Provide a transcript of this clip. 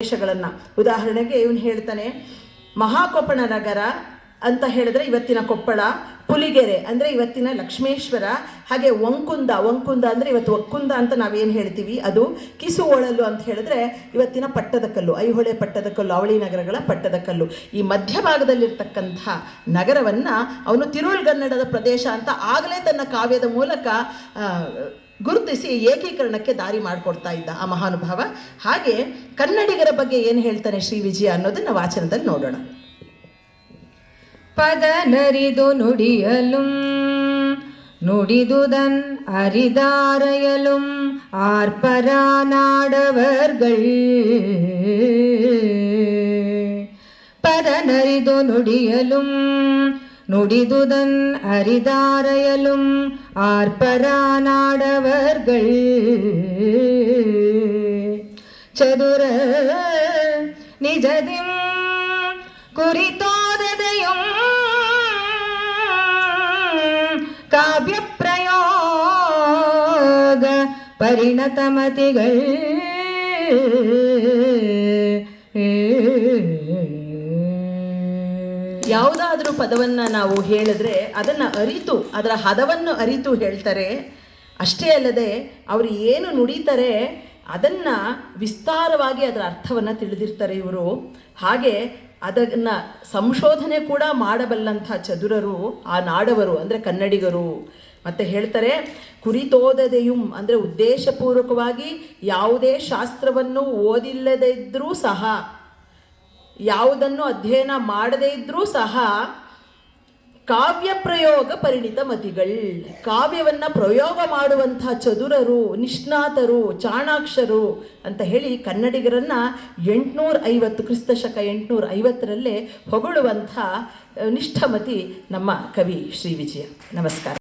ದೇಶಗಳನ್ನು ಉದಾಹರಣೆಗೆ ಇವನು ಹೇಳ್ತಾನೆ, ಮಹಾಕೊಪ್ಪಳ ನಗರ ಅಂತ ಹೇಳಿದ್ರೆ ಇವತ್ತಿನ ಕೊಪ್ಪಳ, ಪುಲಿಗೆರೆ ಅಂದರೆ ಇವತ್ತಿನ ಲಕ್ಷ್ಮೇಶ್ವರ, ಹಾಗೆ ವಂಕುಂದ ಅಂದರೆ ಇವತ್ತು ಒಕ್ಕುಂದ ಅಂತ ನಾವೇನು ಹೇಳ್ತೀವಿ ಅದು, ಕಿಸುವೊಳಲು ಅಂತ ಹೇಳಿದ್ರೆ ಇವತ್ತಿನ ಪಟ್ಟದಕಲ್ಲು, ಐಹೊಳೆ ಪಟ್ಟದಕಲ್ಲು, ಅವಳಿ ನಗರಗಳ ಪಟ್ಟದಕಲ್ಲು. ಈ ಮಧ್ಯಭಾಗದಲ್ಲಿರ್ತಕ್ಕಂಥ ನಗರವನ್ನು ಅವನು ತಿರುಳುಗನ್ನಡದ ಪ್ರದೇಶ ಅಂತ ಆಗಲೇ ತನ್ನ ಕಾವ್ಯದ ಮೂಲಕ ಗುರುತಿಸಿ ಏಕೀಕರಣಕ್ಕೆ ದಾರಿ ಮಾಡಿಕೊಡ್ತಾ ಇದ್ದ ಆ ಮಹಾನುಭಾವ. ಹಾಗೆ ಕನ್ನಡಿಗರ ಬಗ್ಗೆ ಏನು ಹೇಳ್ತಾನೆ ಶ್ರೀ ವಿಜಯ ಅನ್ನೋದನ್ನು ವಾಚನದಲ್ಲಿ ನೋಡೋಣ. ಪದ ನರಿದು ನುಡಿಯಲುಂ ನುಡಿದುದನ್ ಅರಿದಾರಯಲುಂ ಆರ್ಪರ ನಾಡವರ್ಗಳ್. ಪದ ನರಿದು ನುಡಿಯಲುಂ ನುಡಿದುದನ್ ಅರಿದಾರಯಲುಂ ಆರ್ಪರ ನಾಡವರ್ಗಳ್. ಚದುರ ನಿಜದಿಂ ಕುರಿತೋದದೆಯುಂ ಕಾವ್ಯ ಪ್ರಯೋಗ ಪರಿಣತಮತಿಗಳ್. ಯಾವುದಾದ್ರೂ ಪದವನ್ನು ನಾವು ಹೇಳಿದ್ರೆ ಅದನ್ನು ಅರಿತು, ಅದರ ಹದವನ್ನು ಅರಿತು ಹೇಳ್ತಾರೆ. ಅಷ್ಟೇ ಅಲ್ಲದೆ ಅವರು ಏನು ನುಡಿತಾರೆ ಅದನ್ನು ವಿಸ್ತಾರವಾಗಿ ಅದರ ಅರ್ಥವನ್ನು ತಿಳಿದಿರ್ತಾರೆ ಇವರು. ಹಾಗೆ ಅದನ್ನು ಸಂಶೋಧನೆ ಕೂಡ ಮಾಡಬಲ್ಲಂಥ ಚದುರರು ಆ ನಾಡವರು ಅಂದರೆ ಕನ್ನಡಿಗರು. ಮತ್ತು ಹೇಳ್ತಾರೆ, ಕುರಿತೋದದೆಯುಂ ಅಂದರೆ ಉದ್ದೇಶಪೂರ್ವಕವಾಗಿ ಯಾವುದೇ ಶಾಸ್ತ್ರವನ್ನು ಓದಿಲ್ಲದೇ ಇದ್ದರೂ ಸಹ, ಯಾವುದನ್ನು ಅಧ್ಯಯನ ಮಾಡದೇ ಇದ್ದರೂ ಸಹ ಕಾವ್ಯ ಪ್ರಯೋಗ ಪರಿಣಿತ ಮತಿಗಳ್, ಕಾವ್ಯವನ್ನು ಪ್ರಯೋಗ ಮಾಡುವಂಥ ಚದುರರು, ನಿಷ್ಣಾತರು, ಚಾಣಾಕ್ಷರು ಅಂತ ಹೇಳಿ ಕನ್ನಡಿಗರನ್ನು 850 ಕ್ರಿಸ್ತಶಕ 850ರಲ್ಲೇ ಹೊಗಳುವಂಥ ನಿಷ್ಠಮತಿ ನಮ್ಮ ಕವಿ ಶ್ರೀ ವಿಜಯ. ನಮಸ್ಕಾರ.